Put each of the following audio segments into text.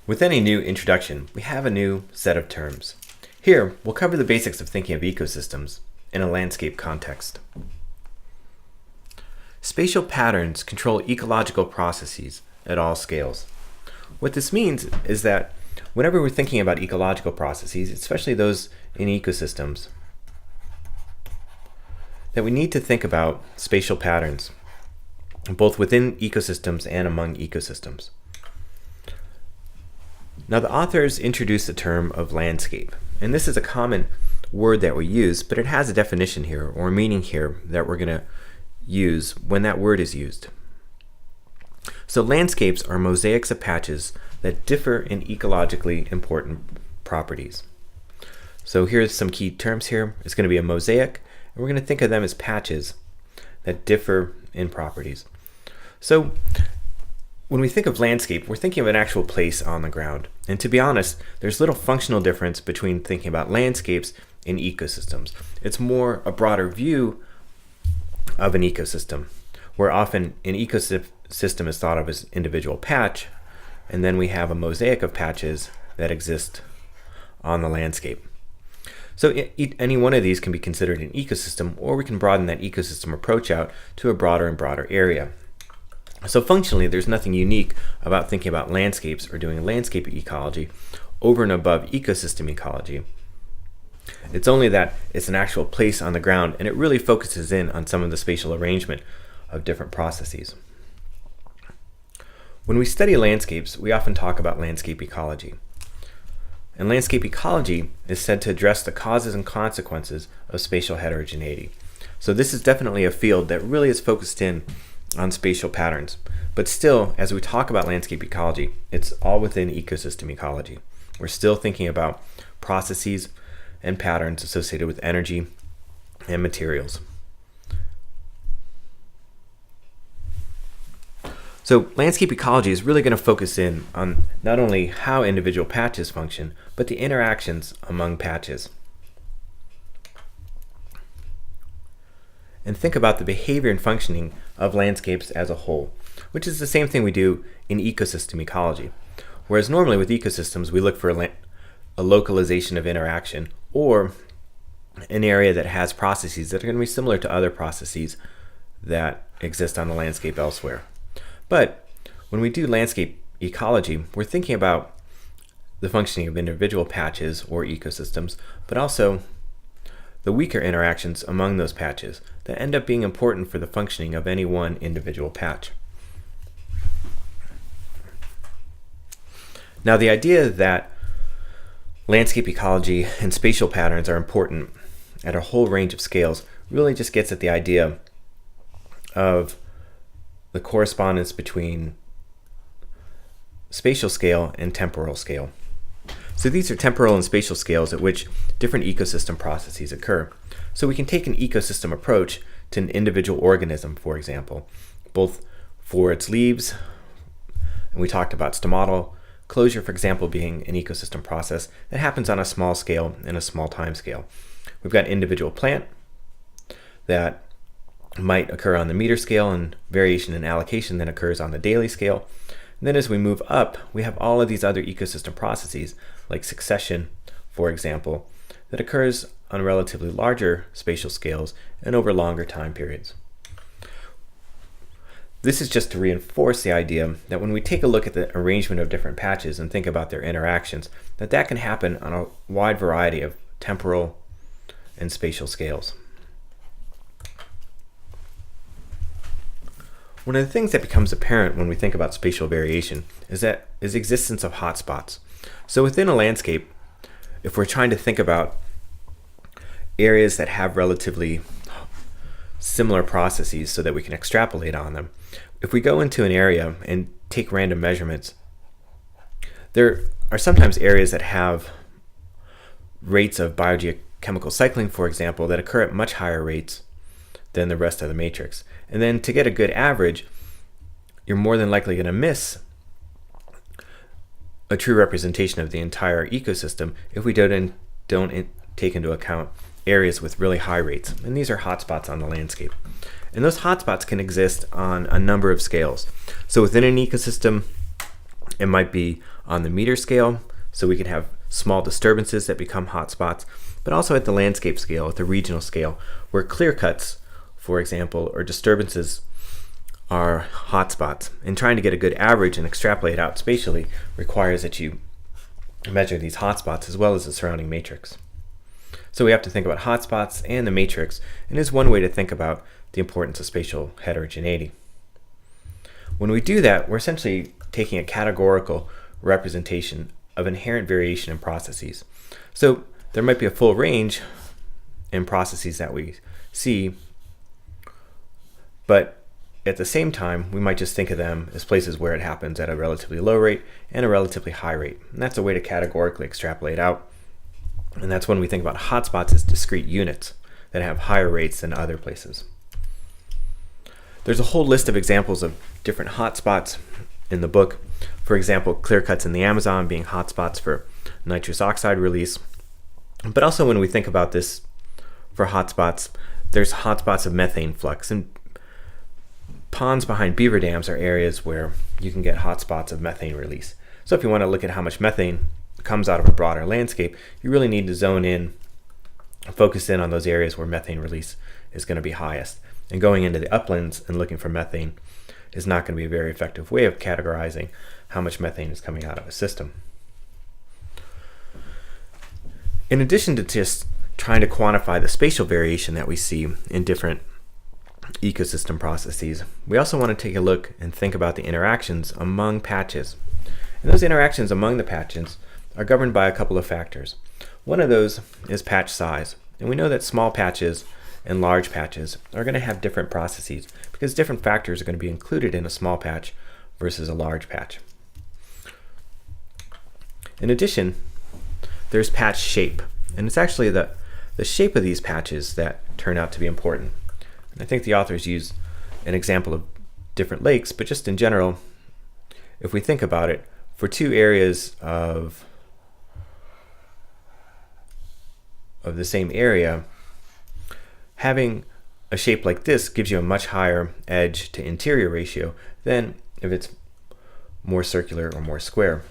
With any new introduction, we have a new set of terms. Here, we'll cover the basics of thinking of ecosystems in a landscape context. Spatial patterns control ecological processes at all scales. What this means is that whenever we're thinking about ecological processes, especially those in ecosystems, that we need to think about spatial patterns, both within ecosystems and among ecosystems. Now, the authors introduced the term of landscape, and this is a common word that we use, but it has a definition here or a meaning here that we're going to use when that word is used. So landscapes are mosaics of patches that differ in ecologically important properties. So here's some key terms here. It's going to be a mosaic, and we're going to think of them as patches that differ in properties. So when we think of landscape, we're thinking of an actual place on the ground. And to be honest, there's little functional difference between thinking about landscapes and ecosystems. It's more a broader view of an ecosystem, where often an ecosystem is thought of as an individual patch, and then we have a mosaic of patches that exist on the landscape. So any one of these can be considered an ecosystem, or we can broaden that ecosystem approach out to a broader and broader area. So functionally, there's nothing unique about thinking about landscapes or doing landscape ecology over and above ecosystem ecology. It's only that it's an actual place on the ground, and it really focuses in on some of the spatial arrangement of different processes. When we study landscapes, we often talk about landscape ecology. And landscape ecology is said to address the causes and consequences of spatial heterogeneity. So this is definitely a field that really is focused in on spatial patterns. But still, as we talk about landscape ecology, it's all within ecosystem ecology. We're still thinking about processes and patterns associated with energy and materials. So landscape ecology is really going to focus in on not only how individual patches function, but the interactions among patches. And think about the behavior and functioning of landscapes as a whole, which is the same thing we do in ecosystem ecology. Whereas normally with ecosystems, we look for a localization of interaction or an area that has processes that are going to be similar to other processes that exist on the landscape elsewhere. But when we do landscape ecology, we're thinking about the functioning of individual patches or ecosystems, but also the weaker interactions among those patches that end up being important for the functioning of any one individual patch. Now, the idea that landscape ecology and spatial patterns are important at a whole range of scales really just gets at the idea of the correspondence between spatial scale and temporal scale. So these are temporal and spatial scales at which different ecosystem processes occur. So we can take an ecosystem approach to an individual organism, for example, both for its leaves, and we talked about stomatal closure, for example, being an ecosystem process that happens on a small scale and a small time scale. We've got individual plant that might occur on the meter scale, and variation in allocation then occurs on the daily scale. And then as we move up, we have all of these other ecosystem processes, like succession, for example, that occurs on relatively larger spatial scales and over longer time periods. This is just to reinforce the idea that when we take a look at the arrangement of different patches and think about their interactions, that can happen on a wide variety of temporal and spatial scales. One of the things that becomes apparent when we think about spatial variation is the existence of hotspots. So within a landscape, if we're trying to think about areas that have relatively similar processes so that we can extrapolate on them, if we go into an area and take random measurements, there are sometimes areas that have rates of biogeochemical cycling, for example, that occur at much higher rates than the rest of the matrix. And then to get a good average, you're more than likely going to miss a true representation of the entire ecosystem if we don't take into account areas with really high rates. And these are hotspots on the landscape. And those hotspots can exist on a number of scales. So within an ecosystem, It might be on the meter scale, so we can have small disturbances that become hotspots, but also at the landscape scale, at the regional scale, where clear cuts, for example, or disturbances are hotspots. And trying to get a good average and extrapolate out spatially requires that you measure these hotspots as well as the surrounding matrix. So we have to think about hotspots and the matrix, and is one way to think about the importance of spatial heterogeneity. When we do that, we're essentially taking a categorical representation of inherent variation in processes. So there might be a full range in processes that we see, but at the same time, we might just think of them as places where it happens at a relatively low rate and a relatively high rate. And that's a way to categorically extrapolate out. And that's when we think about hotspots as discrete units that have higher rates than other places. There's a whole list of examples of different hotspots in the book. For example, clear cuts in the Amazon being hotspots for nitrous oxide release. But also when we think about this for hotspots, there's hotspots of methane flux. And ponds behind beaver dams are areas where you can get hotspots of methane release. So if you want to look at how much methane comes out of a broader landscape, you really need to zone in, focus in on those areas where methane release is going to be highest. And going into the uplands and looking for methane is not going to be a very effective way of categorizing how much methane is coming out of a system. In addition to just trying to quantify the spatial variation that we see in different ecosystem processes, we also want to take a look and think about the interactions among patches. And those interactions among the patches are governed by a couple of factors. One of those is patch size. And we know that small patches and large patches are going to have different processes because different factors are going to be included in a small patch versus a large patch. In addition, there's patch shape. And it's actually the shape of these patches that turn out to be important. And I think the authors use an example of different lakes, but just in general, if we think about it, for two areas of the same area, having a shape like this gives you a much higher edge to interior ratio than if it's more circular or more square.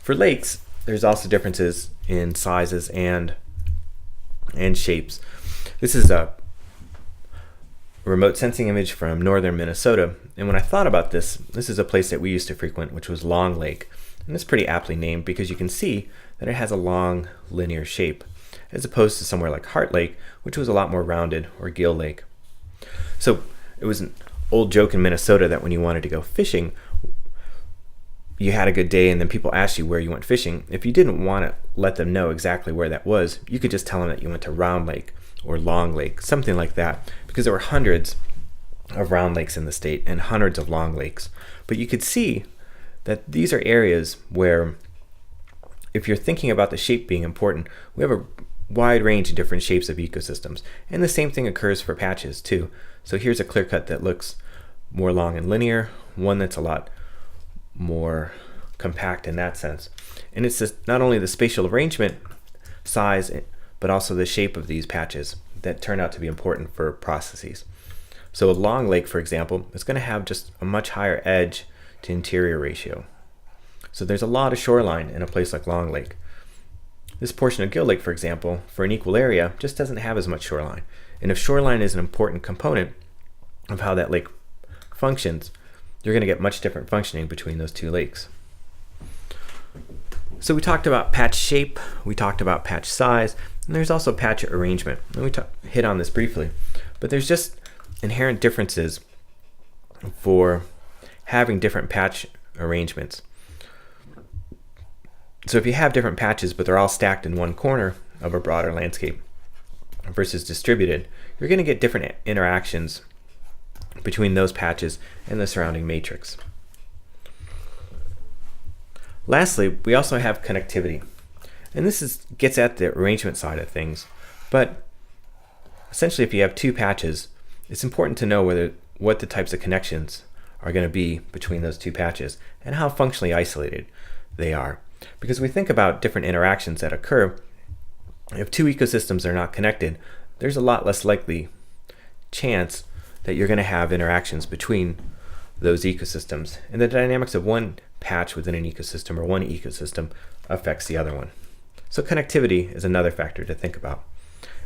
For lakes, there's also differences in sizes and shapes. This is a remote sensing image from northern Minnesota, and when I thought about this, this is a place that we used to frequent, which was Long Lake. And it's pretty aptly named because you can see that it has a long linear shape, as opposed to somewhere like Heart Lake, which was a lot more rounded, or Gill Lake. So it was an old joke in Minnesota that when you wanted to go fishing, you had a good day and then people asked you where you went fishing. If you didn't want to let them know exactly where that was, you could just tell them that you went to Round Lake or Long Lake, something like that, because there were hundreds of round lakes in the state and hundreds of long lakes. But you could see that these are areas where, if you're thinking about the shape being important, we have a wide range of different shapes of ecosystems. And the same thing occurs for patches too. So here's a clear cut that looks more long and linear, one that's a lot more compact in that sense. And it's not only the spatial arrangement, size, but also the shape of these patches that turn out to be important for processes. So a long lake, for example, is going to have just a much higher edge to interior ratio. So there's a lot of shoreline in a place like Long Lake. This portion of Gill Lake, for example, for an equal area, just doesn't have as much shoreline. And if shoreline is an important component of how that lake functions, you're going to get much different functioning between those two lakes. So we talked about patch shape, we talked about patch size, and there's also patch arrangement. And we hit on this briefly, but there's just inherent differences for having different patch arrangements. So if you have different patches, but they're all stacked in one corner of a broader landscape versus distributed, you're going to get different interactions between those patches and the surrounding matrix. Lastly, we also have connectivity. And this gets at the arrangement side of things. But essentially, if you have two patches, it's important to know what the types of connections are going to be between those two patches and how functionally isolated they are. Because we think about different interactions that occur. If two ecosystems are not connected, there's a lot less likely chance that you're going to have interactions between those ecosystems. And the dynamics of one patch within an ecosystem or one ecosystem affects the other one. So connectivity is another factor to think about.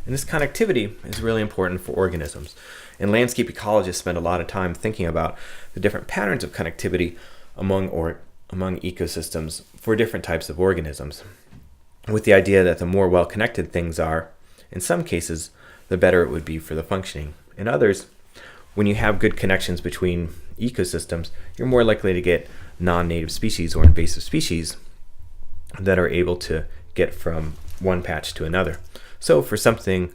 And this connectivity is really important for organisms. And landscape ecologists spend a lot of time thinking about the different patterns of connectivity among ecosystems for different types of organisms, with the idea that the more well-connected things are, in some cases, the better it would be for the functioning. In others, when you have good connections between ecosystems, you're more likely to get non-native species or invasive species that are able to get from one patch to another. So for something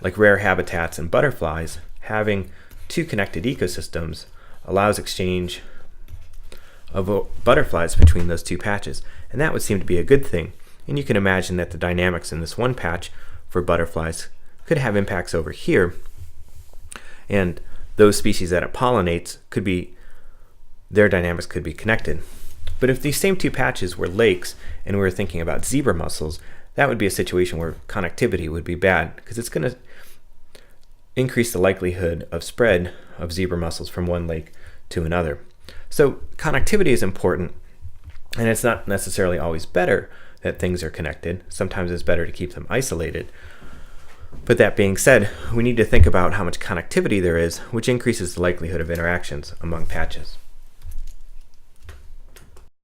like rare habitats and butterflies, having two connected ecosystems allows exchange of butterflies between those two patches. And that would seem to be a good thing. And you can imagine that the dynamics in this one patch for butterflies could have impacts over here. And those species that it pollinates their dynamics could be connected. But if these same two patches were lakes and we were thinking about zebra mussels, that would be a situation where connectivity would be bad, because it's going to increase the likelihood of spread of zebra mussels from one lake to another. So connectivity is important, and it's not necessarily always better that things are connected. Sometimes it's better to keep them isolated. But that being said, we need to think about how much connectivity there is, which increases the likelihood of interactions among patches.